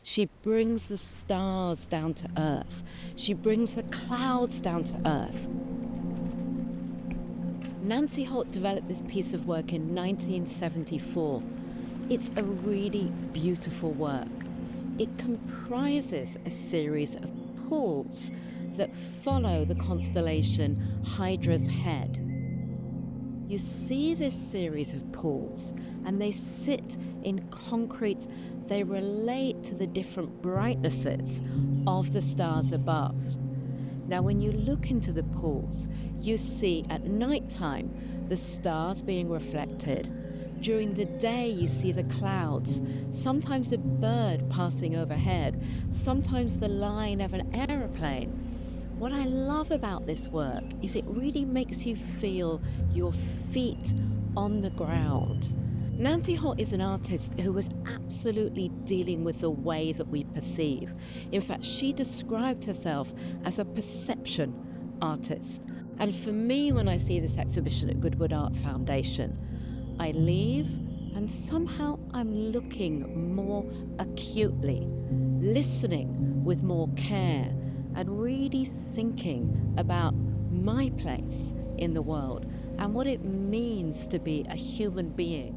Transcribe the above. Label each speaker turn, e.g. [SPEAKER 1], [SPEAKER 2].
[SPEAKER 1] She brings the stars down to earth. She brings the clouds down to earth. Nancy Holt developed this piece of work in 1974. It's a really beautiful work. It comprises a series of pools that follow the constellation Hydra's head. You see this series of pools, and they sit in concrete. They relate to the different brightnesses of the stars above. Now, when you look into the pools, you see at nighttime the stars being reflected. During the day, you see the clouds, sometimes a bird passing overhead, sometimes the line of an aeroplane. What I love about this work is it really makes you feel your feet on the ground. Nancy Holt is an artist who was absolutely dealing with the way that we perceive. In fact, she described herself as a perception artist. And for me, when I see this exhibition at Goodwood Art Foundation, I leave and somehow I'm looking more acutely, listening with more care, and really thinking about my place in the world and what it means to be a human being.